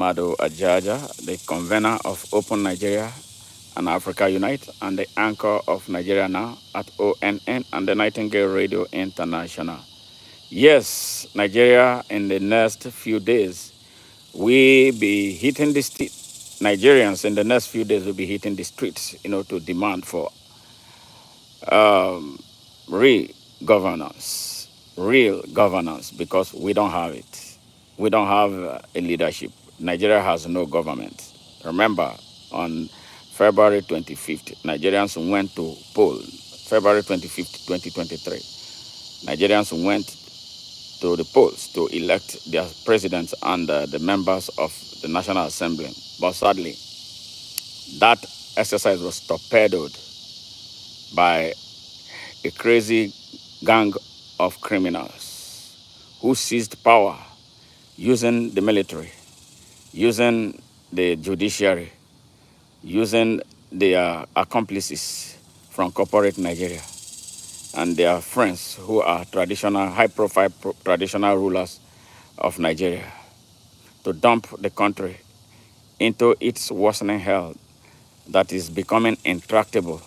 Mado Ajaja, the convener of Open Nigeria and Africa Unite, and the anchor of Nigeria Now at ONN and the Nightingale Radio International. Yes, Nigeria in the next few days, we be hitting the street. Nigerians in the next few days will be hitting the streets, to demand for um, real real governance, because we don't have it. We don't have a leadership. Nigeria has no government. Remember, on February 25th, Nigerians went to poll. February 25th, 2023, Nigerians went to the polls to elect their presidents and the members of the National Assembly. But sadly, that exercise was torpedoed by a crazy gang of criminals who seized power using the military, using the judiciary, using their accomplices from corporate Nigeria and their friends who are traditional, high-profile traditional rulers of Nigeria to dump the country into its worsening hell that is becoming intractable.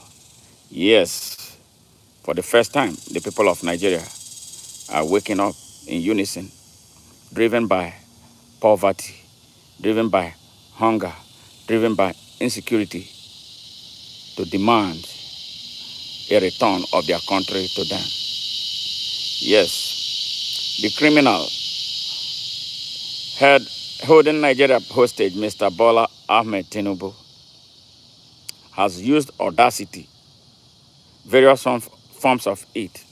Yes, for the first time, the people of Nigeria are waking up in unison, driven by poverty, driven by hunger, driven by insecurity, to demand a return of their country to them. Yes, the criminal had holding Nigeria hostage, Mr. Bola Ahmed Tinubu, has used audacity, various forms of it,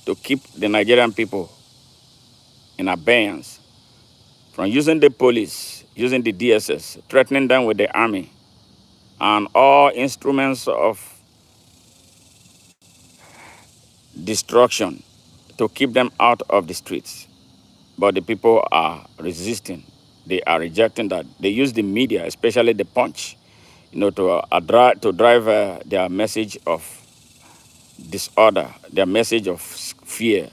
to keep the Nigerian people in abeyance from using the police, using the DSS, threatening them with the army, and all instruments of destruction to keep them out of the streets. But the people are resisting. They are rejecting that. They use the media, especially the Punch, to drive their message of disorder, their message of fear,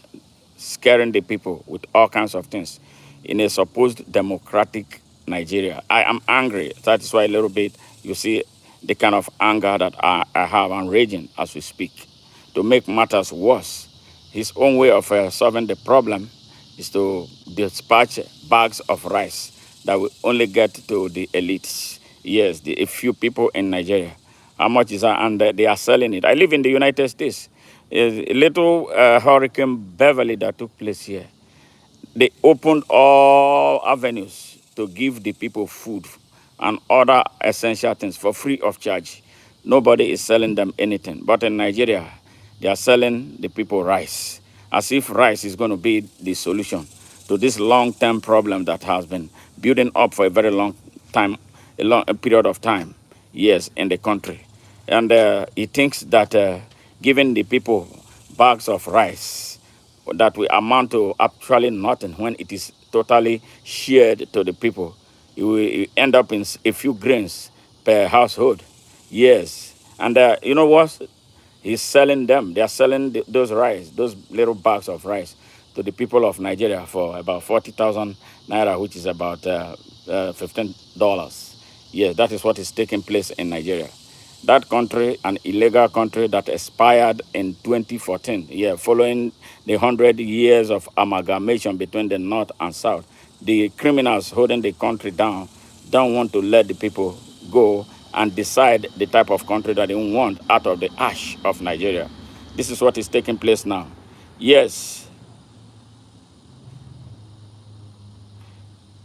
scaring the people with all kinds of things in a supposed democratic Nigeria. I am angry. That is why a little bit you see the kind of anger that I have. I'm raging as we speak. To make matters worse, his own way of solving the problem is to dispatch bags of rice that will only get to the elites. Yes, a few people in Nigeria. How much is that? And they are selling it. I live in the United States. A little Hurricane Beverly that took place here. They opened all avenues to give the people food and other essential things for free of charge. Nobody is selling them anything. But in Nigeria, they are selling the people rice, as if rice is going to be the solution to this long-term problem that has been building up for a very long time, a period of time, yes, in the country. And he thinks that giving the people bags of rice that will amount to actually nothing when it is totally shared to the people. You will end up in a few grains per household. Yes. And you know what? He's selling them. They are selling those rice, those little bags of rice, to the people of Nigeria for about 40,000 naira, which is about $15. Yes, that is what is taking place in Nigeria. That country, an illegal country that expired in 2014, yeah, following the 100 years of amalgamation between the North and South. The criminals holding the country down don't want to let the people go and decide the type of country that they want out of the ash of Nigeria. This is what is taking place now. Yes,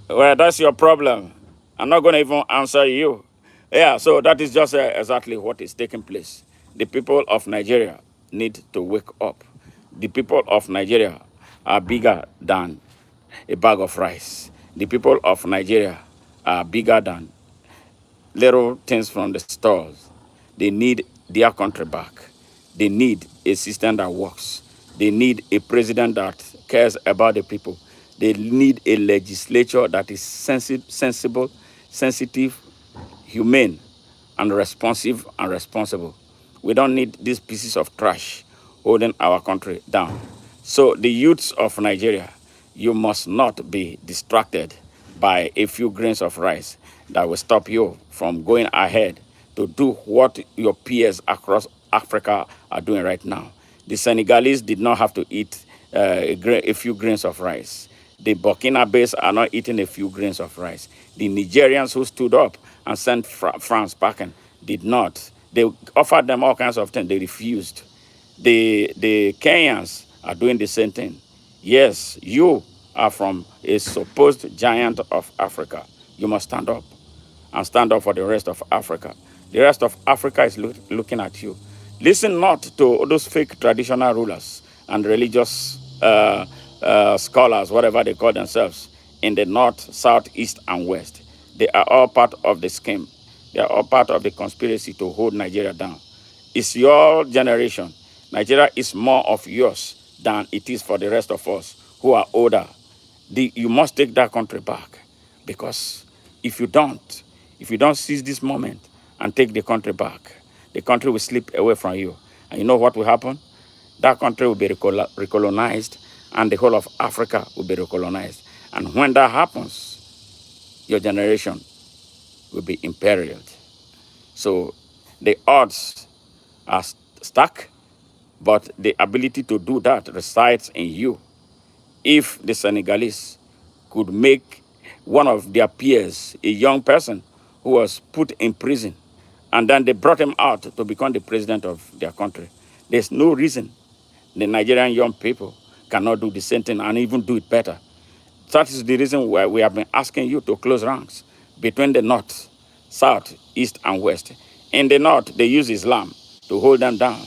well, that's your problem. I'm not going to even answer you. Yeah, so that is just exactly what is taking place. The people of Nigeria need to wake up. The people of Nigeria are bigger than a bag of rice. The people of Nigeria are bigger than little things from the stores. They need their country back. They need a system that works. They need a president that cares about the people. They need a legislature that is sensible, sensitive, humane, and responsive and responsible. We don't need these pieces of trash holding our country down. So the youths of Nigeria, you must not be distracted by a few grains of rice that will stop you from going ahead to do what your peers across Africa are doing right now. The Senegalese did not have to eat a few grains of rice. The Burkinabes are not eating a few grains of rice. The Nigerians who stood up and sent France packing did not. They offered them all kinds of things. They refused. The Kenyans are doing the same thing. Yes, you are from a supposed giant of Africa. You must stand up and stand up for the rest of Africa. The rest of Africa is looking at you. Listen not to those fake traditional rulers and religious scholars, whatever they call themselves, in the north, south, east, and west. They are all part of the scheme. They are all part of the conspiracy to hold Nigeria down. It's your generation. Nigeria is more of yours than it is for the rest of us who are older. You must take that country back, because if you don't, if you don't seize this moment and take the country back, the country will slip away from you. And you know what will happen? That country will be recolonized, and the whole of Africa will be recolonized. And when that happens, your generation will be imperiled. So the odds are stuck, but the ability to do that resides in you. If the Senegalese could make one of their peers, a young person who was put in prison, and then they brought him out to become the president of their country, there's no reason the Nigerian young people cannot do the same thing and even do it better. That is the reason why we have been asking you to close ranks between the north, south, east, and west. In the north, they use Islam to hold them down.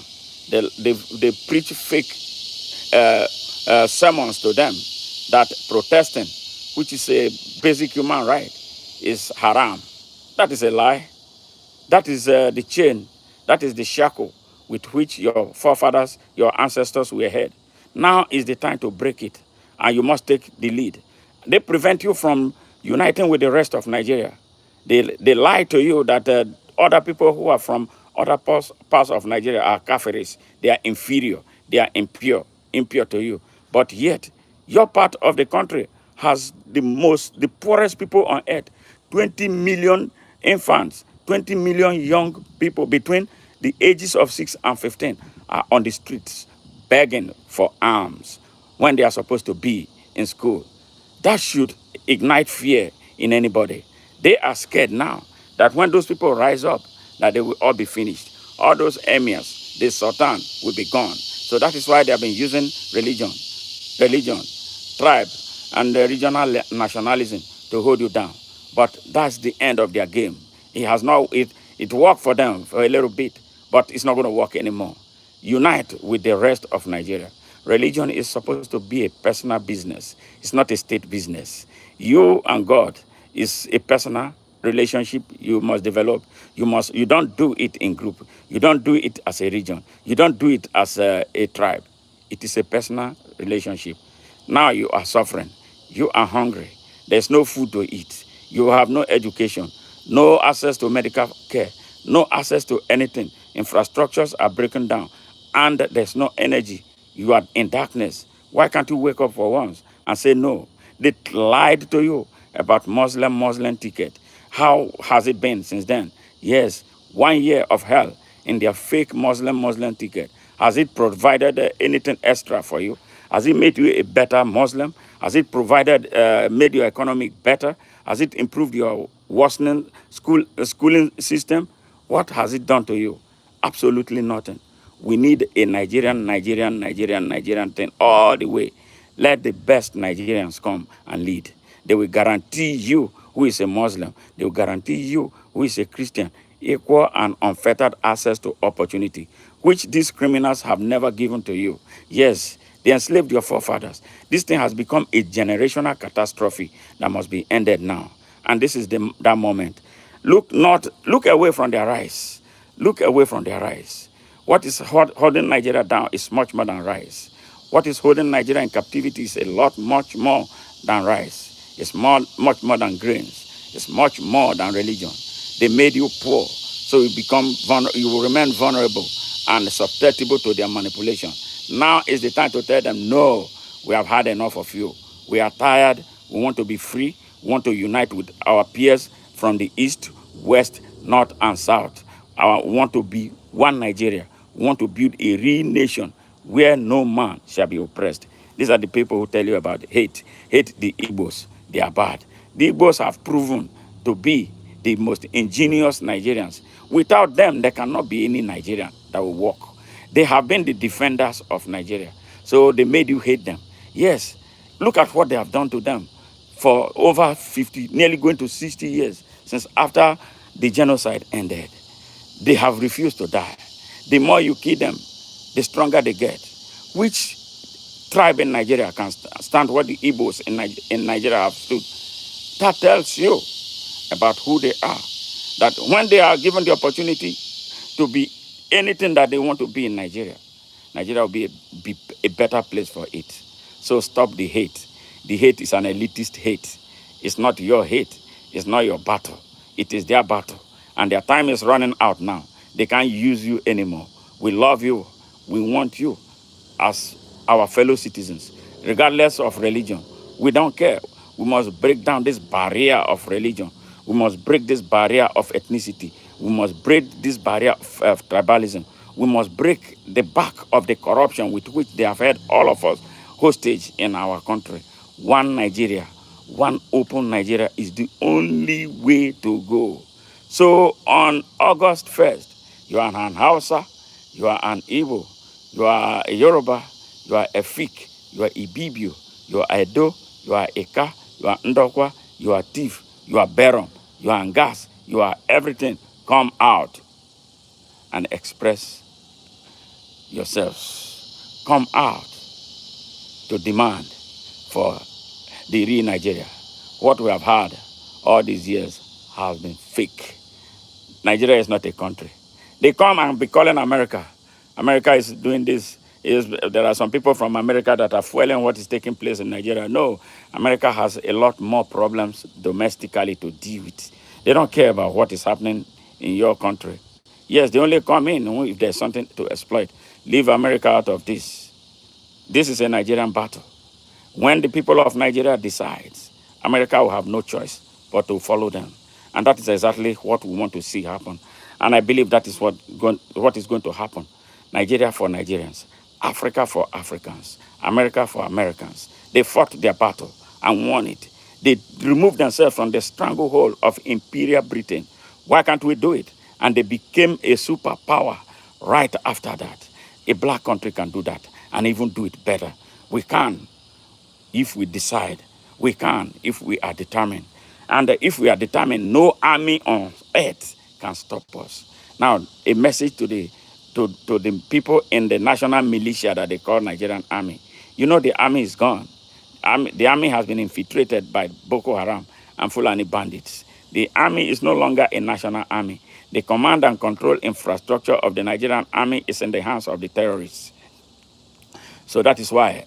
They preach fake sermons to them that protesting, which is a basic human right, is haram. That is a lie. That is the chain, that is the shackle with which your forefathers, your ancestors were held. Now is the time to break it, and you must take the lead. They prevent you from uniting with the rest of Nigeria. They lie to you that other people who are from other parts of Nigeria are kafiris. They are inferior. They are impure to you. But yet, your part of the country has the poorest people on earth. 20 million infants, 20 million young people between the ages of 6 and 15 are on the streets begging for alms when they are supposed to be in school. That should ignite fear in anybody. They are scared now that when those people rise up, that they will all be finished. All those emirs, the sultan, will be gone. So that is why they have been using religion, tribe, and regional nationalism to hold you down. But that's the end of their game. It worked for them for a little bit, but it's not going to work anymore. Unite with the rest of Nigeria. Religion is supposed to be a personal business. It's not a state business. You and God is a personal relationship you must develop. You don't do it in group. You don't do it as a region. You don't do it as a tribe. It is a personal relationship. Now you are suffering. You are hungry. There's no food to eat. You have no education, no access to medical care, no access to anything. Infrastructures are breaking down, and there's no energy. You are in darkness. Why can't you wake up for once and say no? They lied to you about Muslim ticket. How has it been since then? Yes, 1 year of hell in their fake Muslim ticket. Has it provided anything extra for you? Has it made you a better Muslim? Has it made your economy better? Has it improved your worsening schooling system? What has it done to you? Absolutely nothing. We need a Nigerian thing all the way. Let the best Nigerians come and lead. They will guarantee you, who is a Muslim, they will guarantee you, who is a Christian, equal and unfettered access to opportunity, which these criminals have never given to you. Yes, they enslaved your forefathers. This thing has become a generational catastrophe that must be ended now. And this is that moment. Look away from their eyes. Look away from their eyes. What is holding Nigeria down is much more than rice. What is holding Nigeria in captivity is much more than rice. It's much more than grains. It's much more than religion. They made you poor, so you will remain vulnerable and susceptible to their manipulation. Now is the time to tell them, no, we have had enough of you. We are tired. We want to be free. We want to unite with our peers from the east, west, north, and south. We want to be one Nigeria. We want to build a real nation where no man shall be oppressed. These are the people who tell you about hate. Hate the Igbos. They are bad. The Igbos have proven to be the most ingenious Nigerians. Without them, there cannot be any Nigerian that will work. They have been the defenders of Nigeria. So they made you hate them. Yes, look at what they have done to them for over 50, nearly going to 60 years since after the genocide ended. They have refused to die. The more you kill them, the stronger they get. Which tribe in Nigeria can stand what the Igbos in Nigeria have stood? That tells you about who they are. That when they are given the opportunity to be anything that they want to be in Nigeria, Nigeria will be a better place for it. So stop the hate. The hate is an elitist hate. It's not your hate. It's not your battle. It is their battle. And their time is running out now. They can't use you anymore. We love you. We want you as our fellow citizens, regardless of religion. We don't care. We must break down this barrier of religion. We must break this barrier of ethnicity. We must break this barrier of tribalism. We must break the back of the corruption with which they have held all of us hostage in our country. One Nigeria, one open Nigeria is the only way to go. So on August 1st, you are an Hausa, you are an Igbo, you are a Yoruba, you are a Fik, you are Ibibio, you are Edo, you are Eka, you are Ndokwa, you are Tif, you are Berom, you are Ngas, you are everything. Come out and express yourselves. Come out to demand for the real Nigeria. What we have had all these years has been fake. Nigeria is not a country. They come and be calling America. America is doing this. There are some people from America that are fueling what is taking place in Nigeria. No, America has a lot more problems domestically to deal with. They don't care about what is happening in your country. Yes, they only come in if there's something to exploit. Leave America out of this. This is a Nigerian battle. When the people of Nigeria decides, America will have no choice but to follow them. And that is exactly what we want to see happen. And I believe that is what is going to happen. Nigeria for Nigerians, Africa for Africans, America for Americans. They fought their battle and won it. They removed themselves from the stranglehold of Imperial Britain. Why can't we do it? And they became a superpower right after that. A black country can do that and even do it better. We can if we decide. We can if we are determined. And if we are determined, no army on earth can stop us. Now, a message to the people in the national militia that they call Nigerian army. You know the army is gone. The army has been infiltrated by Boko Haram and Fulani bandits. The army is no longer a national army. The command and control infrastructure of the Nigerian army is in the hands of the terrorists. So that is why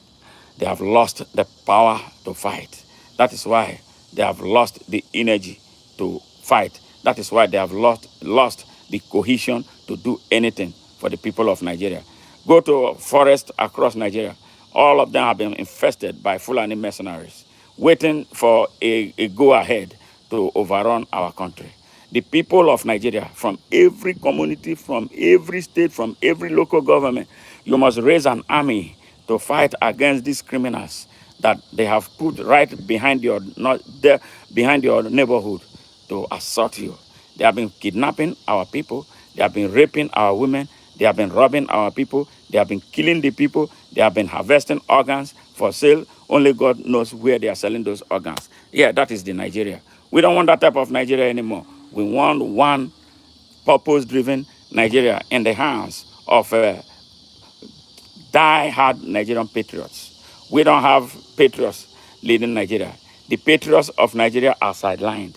they have lost the power to fight. That is why they have lost the energy to fight. That is why they have lost the cohesion to do anything for the people of Nigeria. Go to forests across Nigeria. All of them have been infested by Fulani mercenaries, waiting for a go-ahead to overrun our country. The people of Nigeria, from every community, from every state, from every local government, you must raise an army to fight against these criminals that they have put right behind your neighborhood to assault you. They have been kidnapping our people. They have been raping our women. They have been robbing our people. They have been killing the people. They have been harvesting organs for sale. Only God knows where they are selling those organs. Yeah, that is the Nigeria. We don't want that type of Nigeria anymore. We want one purpose-driven Nigeria in the hands of die-hard Nigerian patriots. We don't have patriots leading Nigeria. The patriots of Nigeria are sidelined.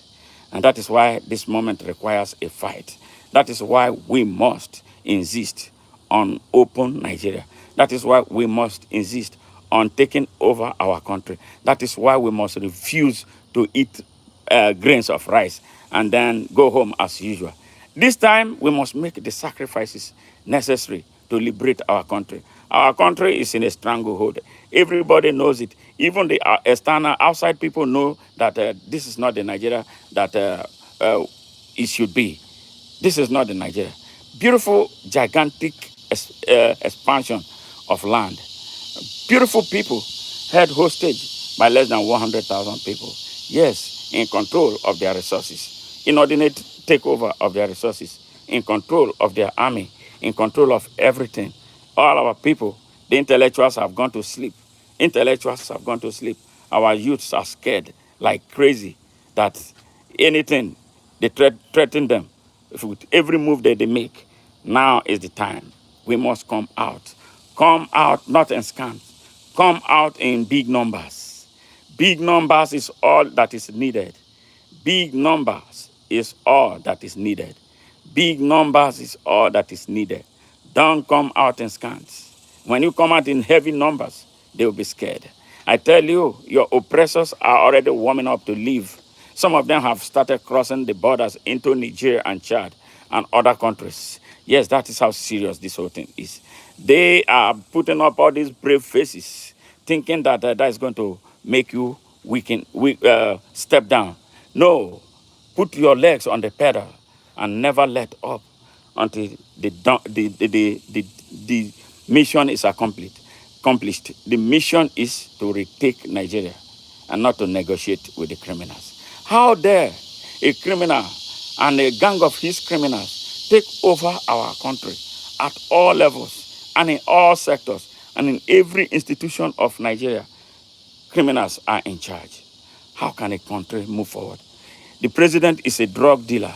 And that is why this moment requires a fight. That is why we must insist on open Nigeria. That is why we must insist on taking over our country. That is why we must refuse to eat grains of rice and then go home as usual. This time, we must make the sacrifices necessary to liberate our country. Our country is in a stranglehold. Everybody knows it. Even the external outside people know that this is not the Nigeria that it should be. This is not the Nigeria. Beautiful, gigantic expansion of land. Beautiful people held hostage by less than 100,000 people. Yes, in control of their resources, inordinate takeover of their resources, in control of their army, in control of everything. All our people, the intellectuals have gone to sleep. Intellectuals have gone to sleep. Our youths are scared like crazy that anything, they threaten them with every move that they make. Now is the time. We must come out. Come out, not ensconced. Come out in big numbers. Big numbers is all that is needed. Big numbers is all that is needed. Big numbers is all that is needed. Don't come out in scans. When you come out in heavy numbers, they will be scared. I tell you, your oppressors are already warming up to leave. Some of them have started crossing the borders into Niger and Chad and other countries. Yes, that is how serious this whole thing is. They are putting up all these brave faces, thinking that that is going to make you step down. No, put your legs on the pedal and never let up until the mission is accomplished. The mission is to retake Nigeria and not to negotiate with the criminals. How dare a criminal and a gang of his criminals take over our country at all levels and in all sectors and in every institution of Nigeria? Criminals are in charge. How can a country move forward? The president is a drug dealer,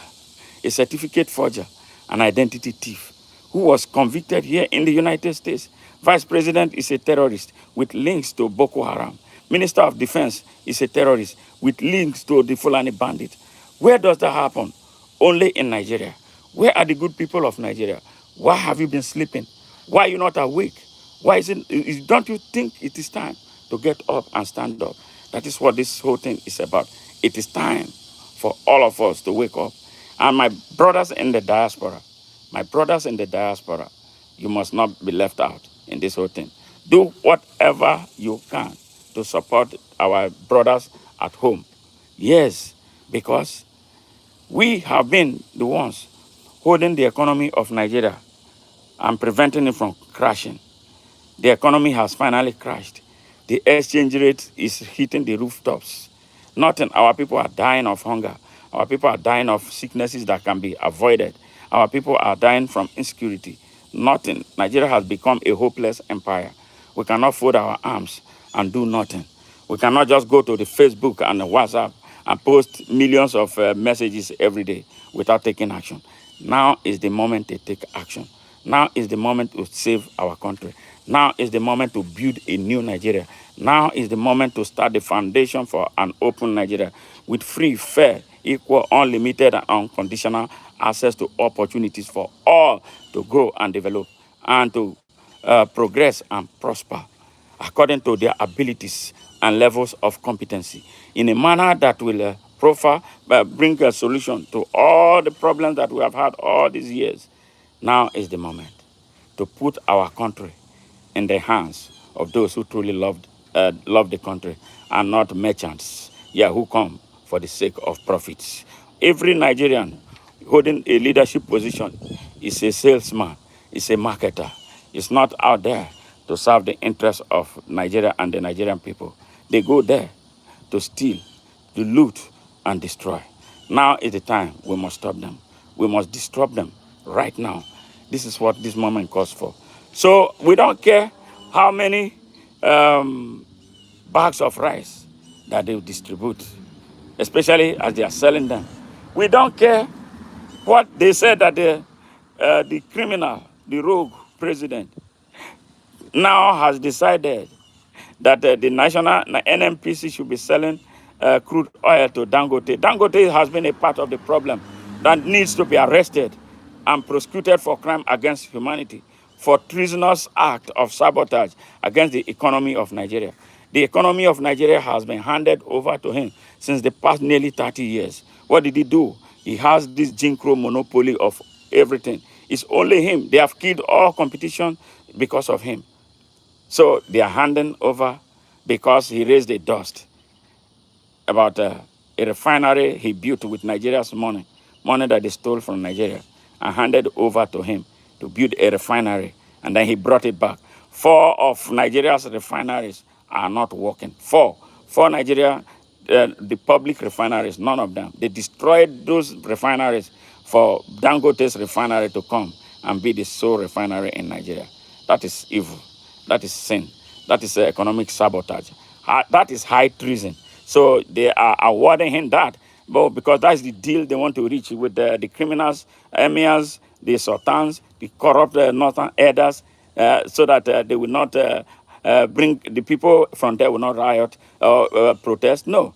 a certificate forger, an identity thief who was convicted here in the United States. Vice president is a terrorist with links to Boko Haram. Minister of Defense is a terrorist with links to the Fulani bandit. Where does that happen? Only in Nigeria. Where are the good people of Nigeria? Why have you been sleeping? Why are you not awake? Why don't you think it is time to get up and stand up? That is what this whole thing is about. It is time for all of us to wake up. And my brothers in the diaspora, my brothers in the diaspora, you must not be left out in this whole thing. Do whatever you can to support our brothers at home. Yes, because we have been the ones holding the economy of Nigeria and preventing it from crashing. The economy has finally crashed. The exchange rate is hitting the rooftops. Nothing. Our people are dying of hunger. Our people are dying of sicknesses that can be avoided. Our people are dying from insecurity. Nothing. Nigeria has become a hopeless empire. We cannot fold our arms and do nothing. We cannot just go to the Facebook and the WhatsApp and post millions of messages every day without taking action. Now is the moment to take action. Now is the moment to save our country. Now is the moment to build a new Nigeria. Now is the moment to start the foundation for an open Nigeria with free, fair, equal, unlimited, and unconditional access to opportunities for all to grow and develop and to progress and prosper according to their abilities and levels of competency in a manner that will bring a solution to all the problems that we have had all these years. Now is the moment to put our country in the hands of those who truly love the country and not merchants, yeah, who come for the sake of profits. Every Nigerian holding a leadership position is a salesman, is a marketer. It's not out there to serve the interests of Nigeria and the Nigerian people. They go there to steal, to loot, and destroy. Now is the time we must stop them. We must disrupt them right now. This is what this moment calls for. So we don't care how many bags of rice that they distribute, especially as they are selling them. We don't care what they said that the criminal, the rogue president, now has decided that the national NNPC should be selling crude oil to Dangote. Dangote has been a part of the problem that needs to be arrested and prosecuted for crime against humanity, for treasonous act of sabotage against the economy of Nigeria. The economy of Nigeria has been handed over to him since the past nearly 30 years. What did he do? He has this Jim Crow monopoly of everything. It's only him. They have killed all competition because of him. So they are handing over because he raised the dust about a refinery he built with Nigeria's money, money that they stole from Nigeria, and handed over to him to build a refinery, and then he brought it back. Four of Nigeria's refineries are not working. Four Nigeria, the public refineries, none of them. They destroyed those refineries for Dangote's refinery to come and be the sole refinery in Nigeria. That is evil. That is sin. That is economic sabotage. That is high treason. So they are awarding him that, but because that's the deal they want to reach with the criminals, emirs, the sultans, the corrupt northern elders, so that they will not bring the people from there will not riot or protest. No,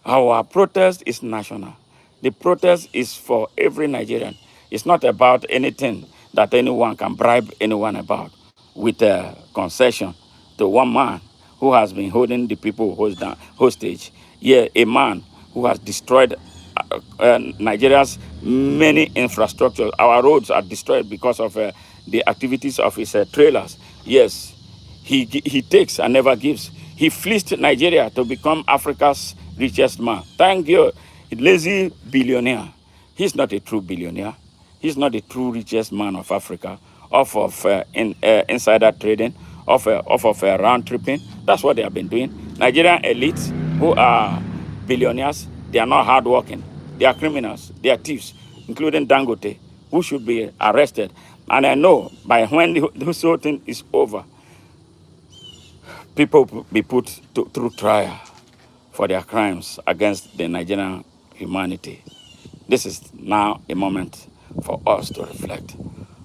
our protest is national. The protest is for every Nigerian. It's not about anything that anyone can bribe anyone about with a concession to one man who has been holding the people hostage. Yeah, a man who has destroyed Nigeria's many infrastructures. Our roads are destroyed because of the activities of his trailers. Yes, he takes and never gives. He fleeced Nigeria to become Africa's richest man. Thank you, lazy billionaire. He's not a true billionaire. He's not the true richest man of Africa, off of insider trading, off of round tripping. That's what they have been doing. Nigerian elites who are billionaires, they are not hardworking. They are criminals. They are thieves, including Dangote, who should be arrested. And I know by when this whole thing is over, people will be put through trial for their crimes against the Nigerian humanity. This is now a moment for us to reflect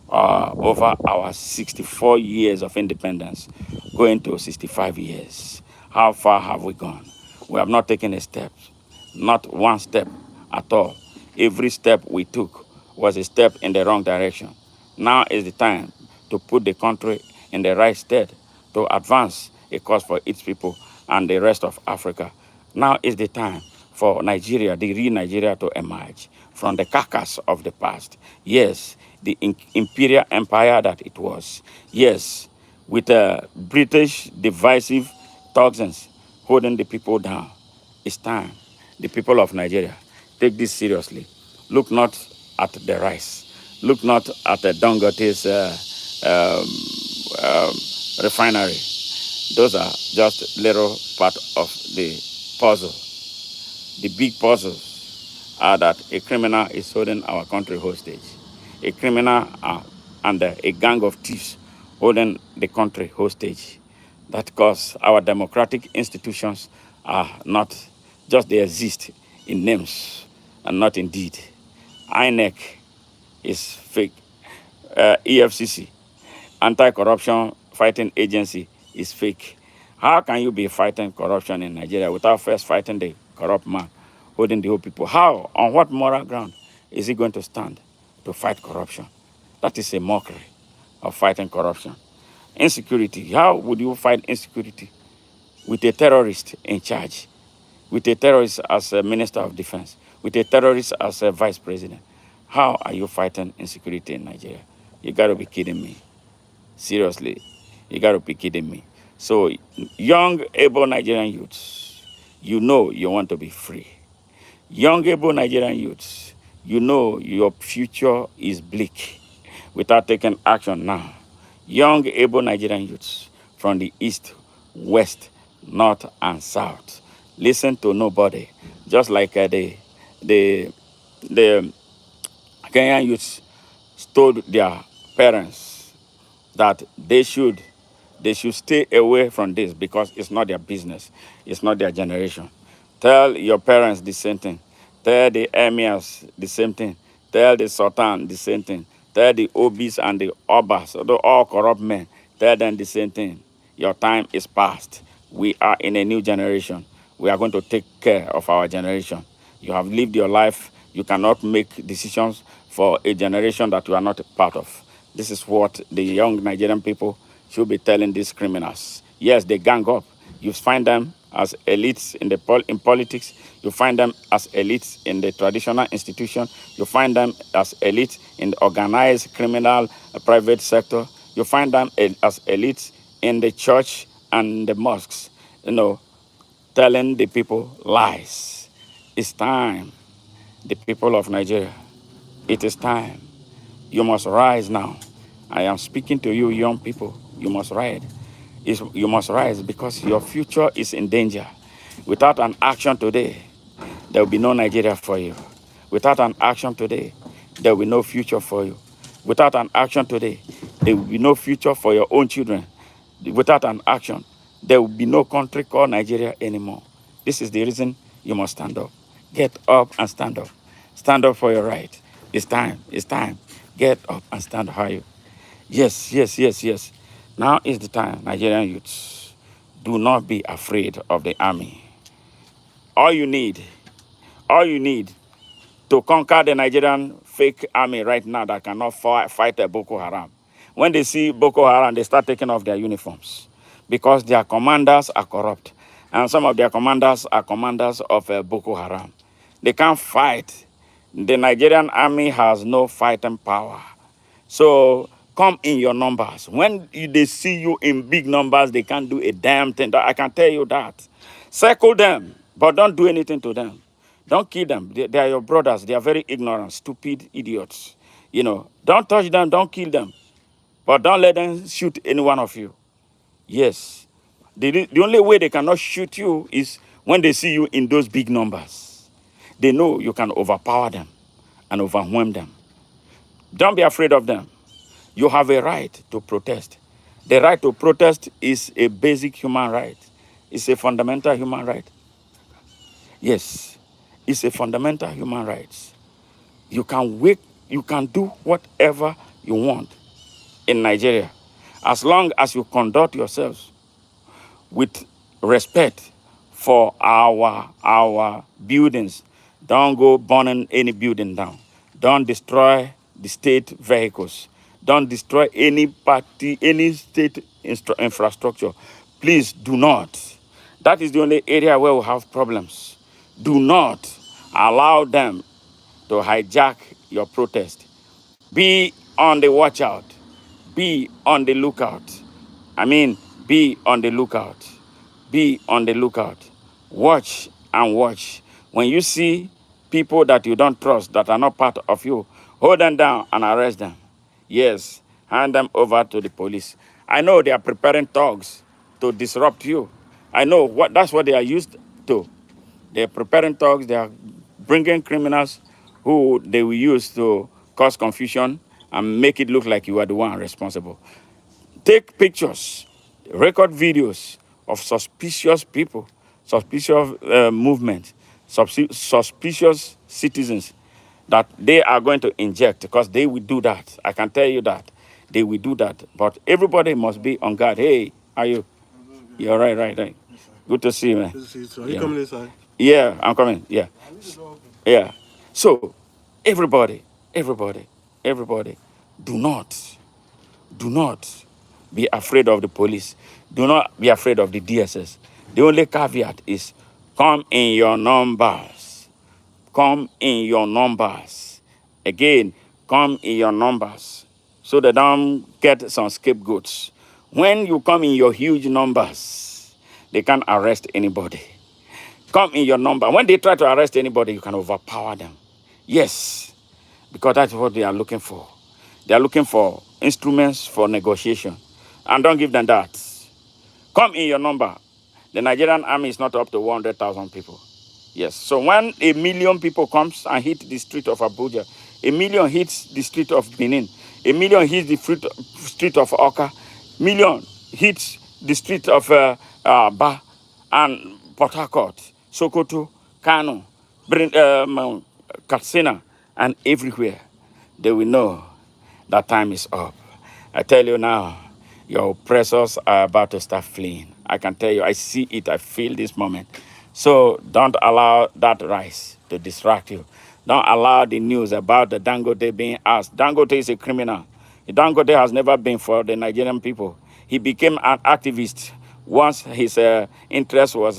over our 64 years of independence, going to 65 years. How far have we gone? We have not taken a step, not one step at all. Every step we took was a step in the wrong direction. Now is the time to put the country in the right stead, to advance a cause for its people and the rest of Africa. Now is the time for Nigeria, the real Nigeria, to emerge from the carcass of the past. Yes, the imperial empire that it was. Yes, with British divisive toxins holding the people down. It's time. The people of Nigeria, take this seriously. Look not at the rice. Look not at the Dangote's refinery. Those are just little part of the puzzle. The big puzzles are that a criminal is holding our country hostage. A criminal and a gang of thieves holding the country hostage. That cause our democratic institutions are not just they exist in names and not in deed. INEC is fake. EFCC, anti-corruption fighting agency, is fake. How can you be fighting corruption in Nigeria without first fighting the corrupt man holding the whole people? How, on what moral ground is he going to stand to fight corruption? That is a mockery of fighting corruption. Insecurity, how would you fight insecurity with a terrorist in charge, with a terrorist as a minister of defense, with a terrorist as a vice president? How are you fighting insecurity in Nigeria? You got to be kidding me. Seriously, you got to be kidding me. So, young, able Nigerian youths, you know you want to be free. Young, able Nigerian youths, you know your future is bleak without taking action now. Young, able Nigerian youths from the east, west, north, and south, listen to nobody. Just like the Kenyan youths told their parents that they should stay away from this because it's not their business. It's not their generation. Tell your parents the same thing. Tell the emirs the same thing. Tell the sultan the same thing. Tell the obis and the obas, all corrupt men. Tell them the same thing. Your time is past. We are in a new generation. We are going to take care of our generation. You have lived your life. You cannot make decisions for a generation that you are not a part of. This is what the young Nigerian people should be telling these criminals. Yes, they gang up. You find them as elites in politics. You find them as elites in the traditional institution. You find them as elites in the organized criminal private sector. You find them as elites in the church and the mosques. you know, telling the people lies. It's time, the people of Nigeria. It is time. You must rise now. I am speaking to you, young people. You must rise. You must rise because your future is in danger. Without an action today, there will be no Nigeria for you. Without an action today, there will be no future for you. Without an action today, there will be no future for your own children. Without an action, there will be no country called Nigeria anymore. This is the reason you must stand up. Get up and stand up. Stand up for your right. It's time. It's time. Get up and stand higher. Yes, yes, yes, yes. Now is the time, Nigerian youths. Do not be afraid of the army. All you need, all you need to conquer the Nigerian fake army right now that cannot fight a Boko Haram. When they see Boko Haram, they start taking off their uniforms because their commanders are corrupt. And some of their commanders are commanders of Boko Haram. They can't fight. The Nigerian army has no fighting power. So come in your numbers. When they see you in big numbers, they can't do a damn thing. I can tell you that. Circle them, but don't do anything to them. Don't kill them. They are your brothers. They are very ignorant, stupid idiots. Don't touch them, don't kill them. But don't let them shoot any one of you. Yes. The only way they cannot shoot you is when they see you in those big numbers. They know you can overpower them and overwhelm them. Don't be afraid of them. You have a right to protest. The right to protest is a basic human right. It's a fundamental human right. Yes, it's a fundamental human right. You can do whatever you want in Nigeria, as long as you conduct yourselves with respect for our buildings. Don't go burning any building down. Don't destroy the state vehicles. Don't destroy any state infrastructure. Please do not. That is the only area where we have problems. Do not allow them to hijack your protest. Be on the watch out. Be on the lookout. Be on the lookout. Be on the lookout. Watch and watch. When you see people that you don't trust, that are not part of you, hold them down and arrest them. Yes, hand them over to the police. I know they are preparing thugs to disrupt you. I know that's what they are used to. They're preparing thugs. They are bringing criminals who they will use to cause confusion and make it look like you are the one responsible. Take pictures, record videos of suspicious people, suspicious movements, suspicious citizens that they are going to inject, because they will do that. I can tell you that. They will do that. But everybody must be on guard. Hey, are you? You're right. Good to see you, man. Good to see you, sir. Are you coming inside? Yeah, I'm coming. Yeah. Yeah. So, everybody, do not be afraid of the police. Do not be afraid of the DSS. The only caveat is come in your numbers. Come in your numbers. Again, come in your numbers so they don't get some scapegoats. When you come in your huge numbers, they can't arrest anybody. Come in your number. When they try to arrest anybody, you can overpower them. Yes, because that's what they are looking for. They are looking for instruments for negotiation. And don't give them that. Come in your number. The Nigerian army is not up to 100,000 people. Yes. So when 1,000,000 people comes and hit the street of Abuja, 1,000,000 hits the street of Benin, 1,000,000 hits the street of Oka, 1,000,000 hits the street of Ba and Port Harcourt, Sokoto, Kano, Katsina, and everywhere. They will know that time is up. I tell you now, your oppressors are about to start fleeing. I can tell you, I see it, I feel this moment. So don't allow that rise to distract you. Don't allow the news about the Dangote being asked. Dangote is a criminal. Dangote has never been for the Nigerian people. He became an activist once his interest was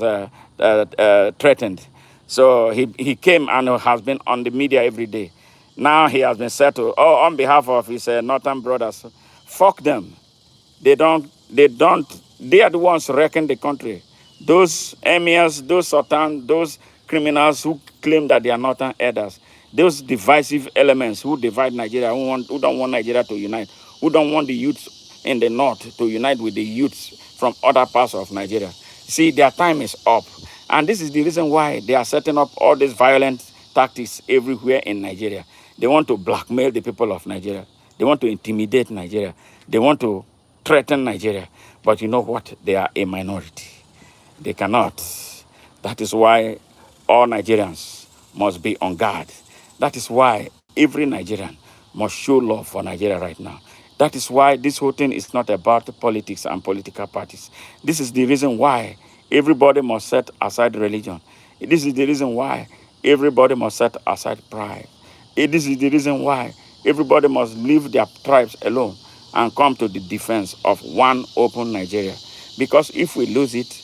threatened. So he came and has been on the media every day. Now he has been settled. Oh, on behalf of his northern brothers, fuck them. They are the ones wrecking the country. Those emirs, those sultans, those criminals who claim that they are northern elders, those divisive elements who divide Nigeria, who don't want Nigeria to unite, who don't want the youths in the north to unite with the youths from other parts of Nigeria. See, their time is up. And this is the reason why they are setting up all these violent tactics everywhere in Nigeria. They want to blackmail the people of Nigeria. They want to intimidate Nigeria. They want to threaten Nigeria. But you know what? They are a minority. They cannot. That is why all Nigerians must be on guard. That is why every Nigerian must show love for Nigeria right now. That is why this whole thing is not about politics and political parties. This is the reason why everybody must set aside religion. This is the reason why everybody must set aside pride. This is the reason why everybody must leave their tribes alone and come to the defense of one open Nigeria. Because if we lose it,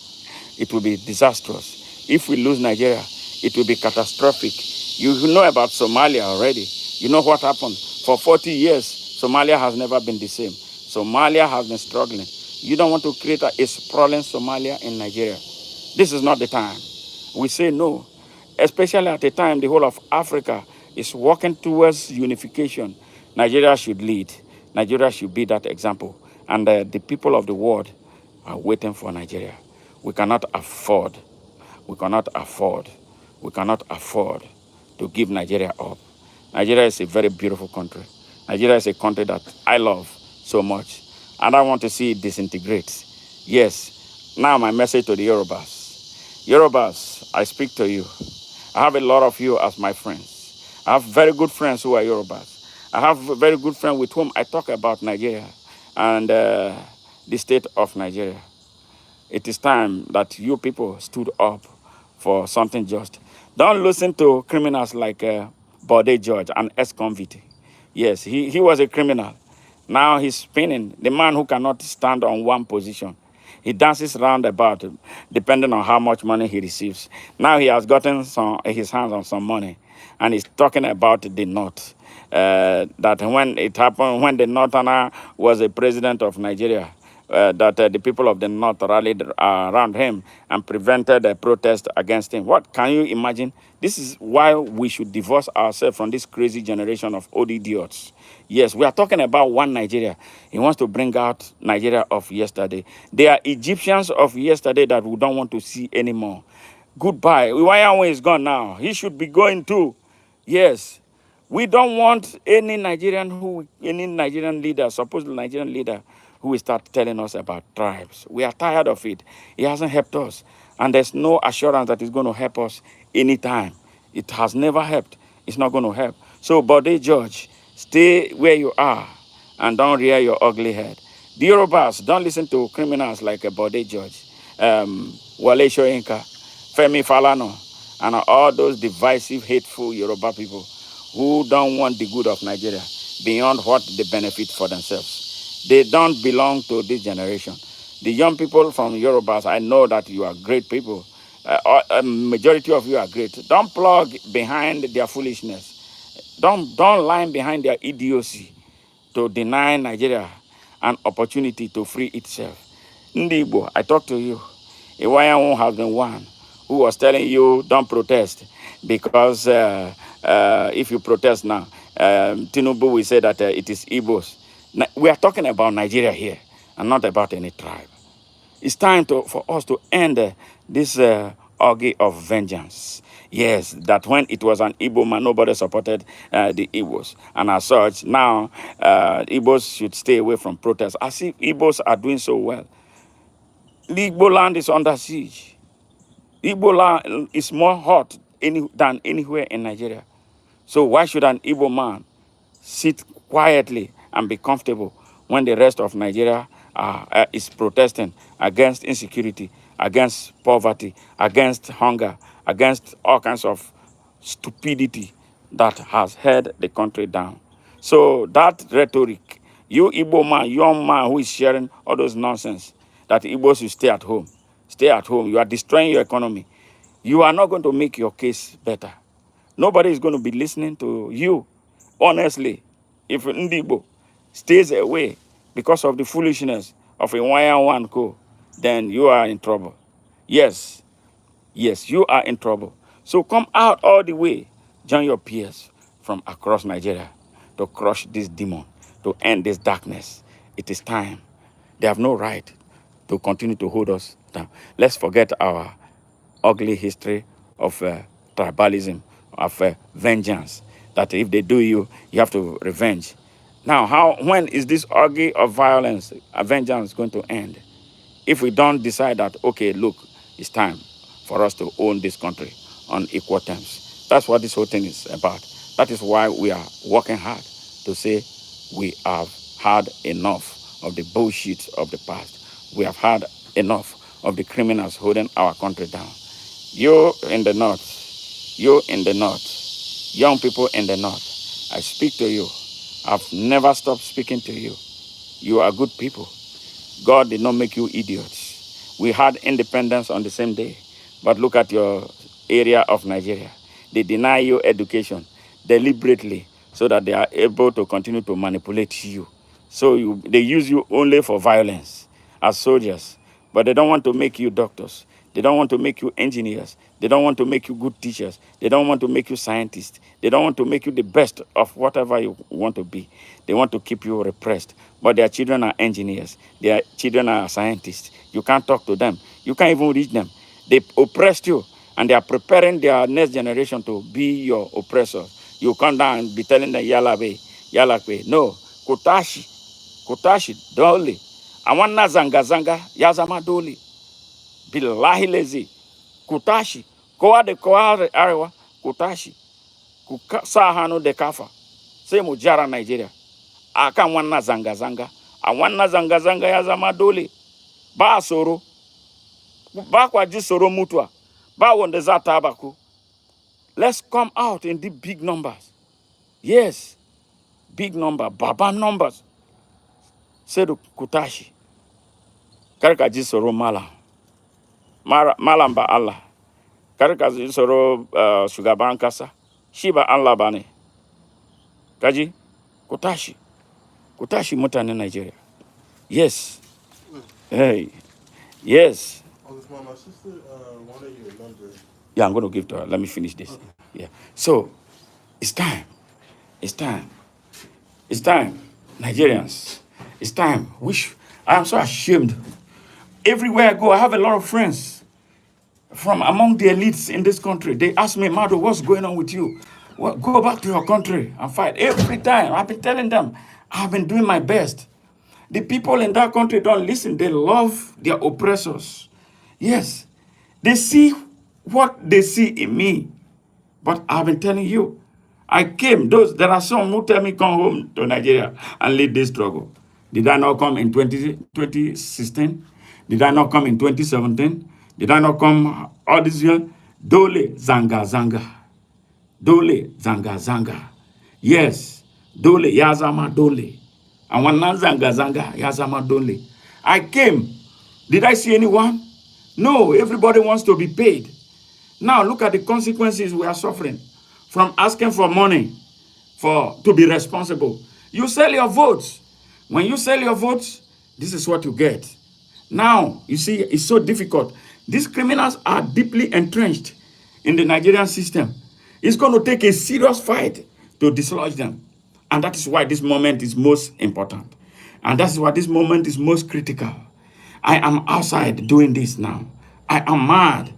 it will be disastrous. If we lose Nigeria, it will be catastrophic. You know about Somalia already. You know what happened. For 40 years, Somalia has never been the same. Somalia has been struggling. You don't want to create a sprawling Somalia in Nigeria. This is not the time. We say no, especially at a time the whole of Africa is working towards unification. Nigeria should lead. Nigeria should be that example. And the people of the world are waiting for Nigeria. We cannot afford, we cannot afford, we cannot afford to give Nigeria up. Nigeria is a very beautiful country. Nigeria is a country that I love so much. And I want to see it disintegrate. Yes, now my message to the Yorubas. Yorubas, I speak to you. I have a lot of you as my friends. I have very good friends who are Yorubas. I have a very good friend with whom I talk about Nigeria and the state of Nigeria. It is time that you people stood up for something just. Don't listen to criminals like Bode George, an ex-convict. Yes, he was a criminal. Now he's spinning. The man who cannot stand on one position. He dances round about, depending on how much money he receives. Now he has gotten his hands on some money, and he's talking about the North. That when it happened, when the Northerner was a president of Nigeria, that the people of the North rallied around him and prevented a protest against him. What can you imagine? This is why we should divorce ourselves from this crazy generation of old idiots. Yes, we are talking about one Nigeria. He wants to bring out Nigeria of yesterday. They are Egyptians of yesterday that we don't want to see anymore. Goodbye. Iwayanwe is gone now. He should be going too. Yes. We don't want any Nigerian leader, supposed Nigerian leader, who will start telling us about tribes. We are tired of it. He hasn't helped us. And there's no assurance that it's going to help us anytime. It has never helped. It's not going to help. So, Bode George, stay where you are and don't rear your ugly head. The Yorubas, don't listen to criminals like Bode George, Wale Soyinka, Femi Falana, and all those divisive, hateful Yoruba people who don't want the good of Nigeria beyond what they benefit for themselves. They don't belong to this generation. The young people from Yorubas, I know that you are great people. A majority of you are great. Don't plug behind their foolishness. Don't line behind their idiocy to deny Nigeria an opportunity to free itself. Ndi Igbo, I talk to you. Iwayan has been one who was telling you don't protest because if you protest now, Tinubu will say that it is Igbos. We are talking about Nigeria here and not about any tribe. It's time for us to end this orgy of vengeance. Yes, that when it was an Igbo man, nobody supported the Igbos. And as such, now Igbos should stay away from protests. As if Igbos are doing so well. The Igbo land is under siege. Igbo land is more hot than anywhere in Nigeria. So why should an Igbo man sit quietly and be comfortable when the rest of Nigeria is protesting against insecurity, against poverty, against hunger, against all kinds of stupidity that has held the country down? So that rhetoric, you Igbo man, young man who is sharing all those nonsense, that Igbos should stay at home. Stay at home. You are destroying your economy. You are not going to make your case better. Nobody is going to be listening to you. Honestly, if Ndibo stays away because of the foolishness of a one Co, then you are in trouble. Yes, yes, you are in trouble. So come out all the way. Join your peers from across Nigeria to crush this demon, to end this darkness. It is time. They have no right to continue to hold us down. Let's forget our ugly history of tribalism, of vengeance. That if they do you, you have to revenge. Now, when is this ugly of violence, vengeance going to end? If we don't decide that, okay, look, it's time for us to own this country on equal terms. That's what this whole thing is about. That is why we are working hard to say we have had enough of the bullshit of the past. We have had enough of the criminals holding our country down. You in the north, you in the north, young people in the north, I speak to you. I've never stopped speaking to you. You are good people. God did not make you idiots. We had independence on the same day. But look at your area of Nigeria. They deny you education deliberately so that they are able to continue to manipulate you. So they use you only for violence as soldiers. But they don't want to make you doctors. They don't want to make you engineers. They don't want to make you good teachers. They don't want to make you scientists. They don't want to make you the best of whatever you want to be. They want to keep you repressed. But their children are engineers. Their children are scientists. You can't talk to them. You can't even reach them. They oppressed you, and they are preparing their next generation to be your oppressors. You come down and be telling them, yala be, yala be. No, Kutashi, doli. Awana zanga zanga, yazama doli. Billahi lazy. Kutashi. Koa de koa arewa. Kutashi. Sahano de kafa. Say mujara Nigeria. Aka wana zanga zanga. Awana zanga zanga yazama doli. Ba soro. Ba kwa ji soro mutwa. Ba wonde za tabaku. Let's come out in the big numbers. Yes. Big number. Baba numbers. Say to Kutashi. Karika ji soro mala. Malamba Allah. Karika ji soro Shugaban Kasa. Shiba Allah bane. Kaji. Kutashi. Kutashi mutane Nigeria. Yes. Hey. Yes. My sister wanted your number. Yeah, I'm going to give to her. Let me finish this. Okay. Yeah. So, it's time. It's time. It's time. Nigerians. It's time. I am so ashamed. Everywhere I go, I have a lot of friends from among the elites in this country. They ask me, Mado, what's going on with you? Well, go back to your country and fight. Every time. I've been telling them, I've been doing my best. The people in that country don't listen. They love their oppressors. Yes. They see what they see in me. But I've been telling you, there are some who tell me come home to Nigeria and lead this struggle. Did I not come in 2016? Did I not come in 2017? Did I not come all this year? Dole zanga zanga. Dole zanga zanga. Yes. Dole yazama dole. And one zanga zanga yazama dole. I came. Did I see anyone? No, everybody wants to be paid. Now look at the consequences we are suffering from asking for money to be responsible. You sell your votes. When you sell your votes, this is what you get. Now, you see, it's so difficult. These criminals are deeply entrenched in the Nigerian system. It's going to take a serious fight to dislodge them. And that is why this moment is most important. And that's why this moment is most critical. I am outside doing this now. I am mad.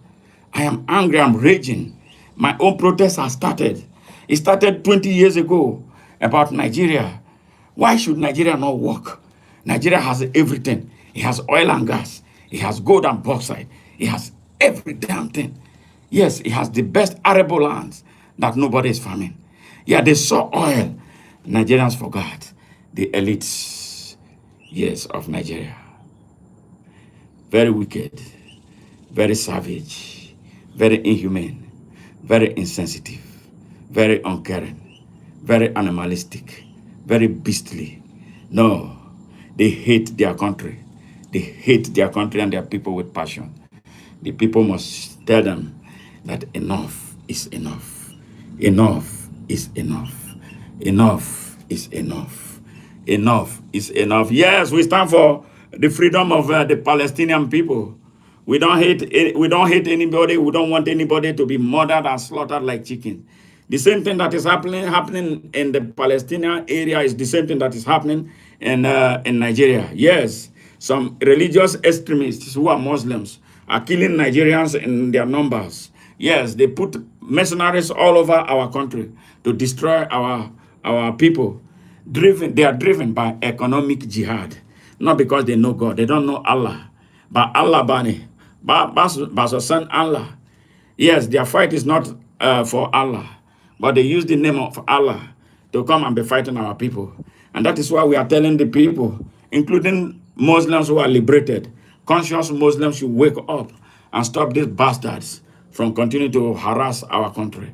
I am angry. I'm raging. My own protest has started. It started 20 years ago about Nigeria. Why should Nigeria not work? Nigeria has everything. It has oil and gas. It has gold and bauxite. It has every damn thing. Yes, it has the best arable lands that nobody is farming. Yeah, they saw oil. Nigerians forgot the elites, yes, of Nigeria. Very wicked, very savage, very inhumane, very insensitive, very uncaring, very animalistic, very beastly. No, they hate their country. They hate their country and their people with passion. The people must tell them that enough is enough. Enough is enough. Enough is enough. Enough is enough. Yes, we stand for the freedom of the Palestinian people. We don't hate anybody. We don't want anybody to be murdered and slaughtered like chicken. The same thing that is happening in the Palestinian area is the same thing that is happening in Nigeria. Yes, some religious extremists who are Muslims are killing Nigerians in their numbers. Yes, they put mercenaries all over our country to destroy our people. They are driven by economic jihad, not because they know God. They don't know Allah. But Allah bani, son Allah. Yes, their fight is not for Allah, but they use the name of Allah to come and be fighting our people. And that is why we are telling the people, including Muslims who are liberated, conscious Muslims should wake up and stop these bastards from continuing to harass our country.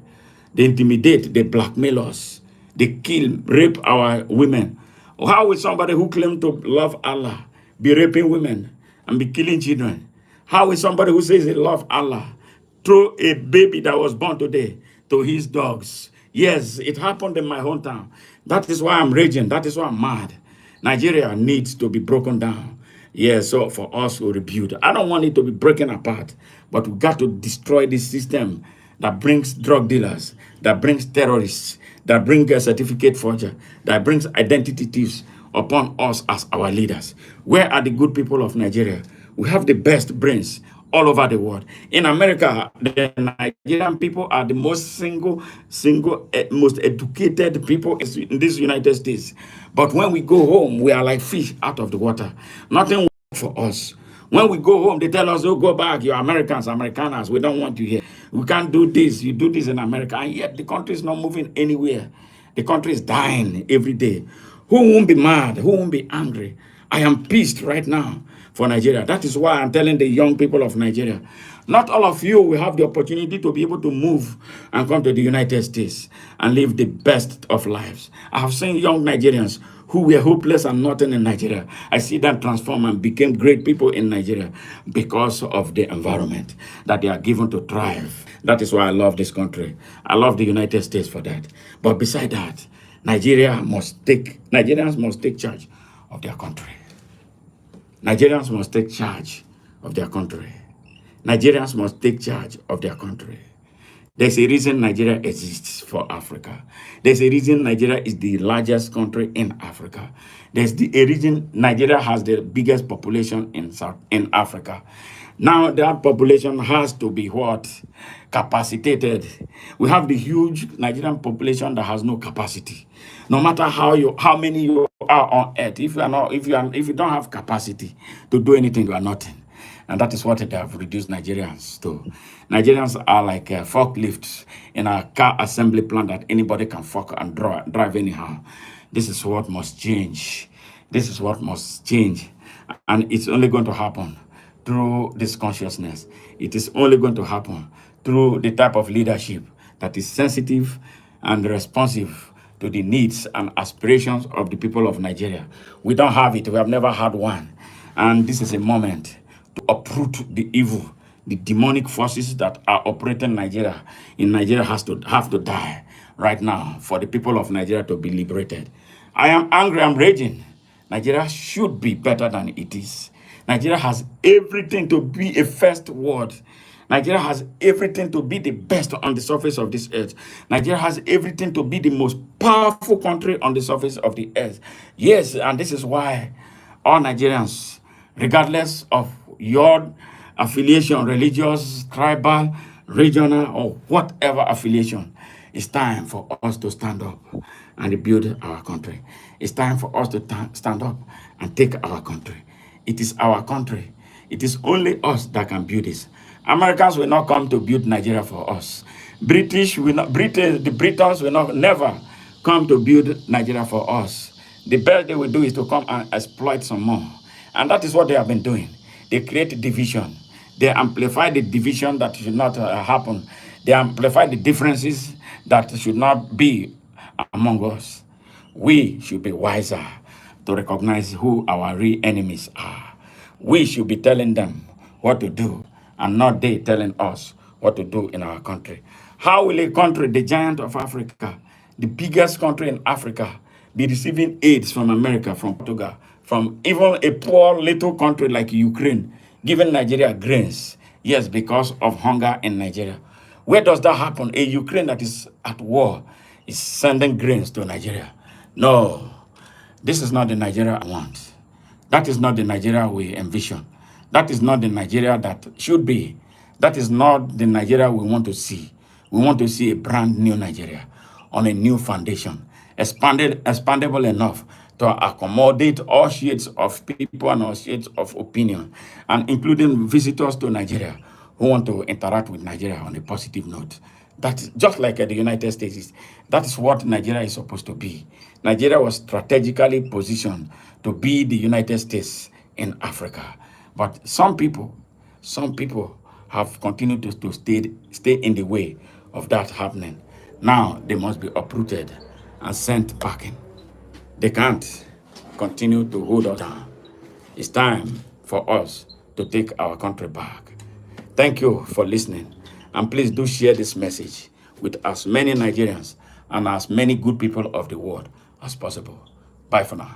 They intimidate, they blackmail us, they kill, rape our women. How will somebody who claims to love Allah be raping women and be killing children? How will somebody who says he loves Allah throw a baby that was born today to his dogs? Yes, it happened in my hometown. That is why I'm raging. That is why I'm mad. Nigeria needs to be broken down. Yes, so for us to rebuild. I don't want it to be broken apart, but we got to destroy this system that brings drug dealers, that brings terrorists, that brings a certificate forger, that brings identity thieves upon us as our leaders. Where are the good people of Nigeria? We have the best brains all over the world. In America, the Nigerian people are the most educated people in this United States. But when we go home, we are like fish out of the water. Nothing works for us. When we go home, they tell us, oh, go back. You're Americans, Americanas. We don't want you here. We can't do this. You do this in America. And yet the country is not moving anywhere. The country is dying every day. Who won't be mad? Who won't be angry? I am pissed right now for Nigeria. That is why I'm telling the young people of Nigeria, not all of you will have the opportunity to be able to move and come to the United States and live the best of lives. I have seen young Nigerians who were hopeless and nothing in Nigeria. I see them transform and became great people in Nigeria because of the environment that they are given to thrive. That is why I love this country. I love the United States for that. But beside that, Nigerians must take charge of their country. Nigerians must take charge of their country. Nigerians must take charge of their country. There's a reason Nigeria exists for Africa. There's a reason Nigeria is the largest country in Africa. A reason Nigeria has the biggest population in Africa. Now that population has to be what? Capacitated. We have the huge Nigerian population that has no capacity. No matter how many you are on earth, if you don't have capacity to do anything, you are nothing. And that is what they have reduced Nigerians to. Nigerians are like forklifts in a car assembly plant that anybody can fuck and drive anyhow. This is what must change. This is what must change. And it's only going to happen through this consciousness. It is only going to happen through the type of leadership that is sensitive and responsive to the needs and aspirations of the people of Nigeria. We don't have it. We have never had one. And this is a moment to uproot the evil, the demonic forces that are operating Nigeria. In Nigeria have to die right now for the people of Nigeria to be liberated. I am angry, I'm raging. Nigeria should be better than it is. Nigeria has everything to be a first world. Nigeria has everything to be the best on the surface of this earth. Nigeria has everything to be the most powerful country on the surface of the earth. Yes, and this is why all Nigerians, regardless of your affiliation, religious, tribal, regional, or whatever affiliation, it's time for us to stand up and rebuild our country. It's time for us to stand up and take our country. It is our country. It is only us that can build this. Americans will not come to build Nigeria for us. The Britons will not never come to build Nigeria for us. The best they will do is to come and exploit some more. And that is what they have been doing. They create division. They amplify the division that should not happen. They amplify the differences that should not be among us. We should be wiser to recognize who our real enemies are. We should be telling them what to do and not they telling us what to do in our country. How will a country, the giant of Africa, the biggest country in Africa, be receiving aids from America, from Portugal, from even a poor little country like Ukraine? giving Nigeria grains. Yes, because of hunger in Nigeria. Where does that happen? A Ukraine that is at war is sending grains to Nigeria. No, this is not the Nigeria I want. That is not the Nigeria we envision. That is not the Nigeria that should be. That is not the Nigeria we want to see. We want to see a brand new Nigeria on a new foundation, expandable enough to accommodate all shades of people and all shades of opinion, and including visitors to Nigeria who want to interact with Nigeria on a positive note. That is just like the United States is. That is what Nigeria is supposed to be. Nigeria was strategically positioned to be the United States in Africa. But some people have continued to stay in the way of that happening. Now they must be uprooted and sent packing. They can't continue to hold us down. It's time for us to take our country back. Thank you for listening. And please do share this message with as many Nigerians and as many good people of the world as possible. Bye for now.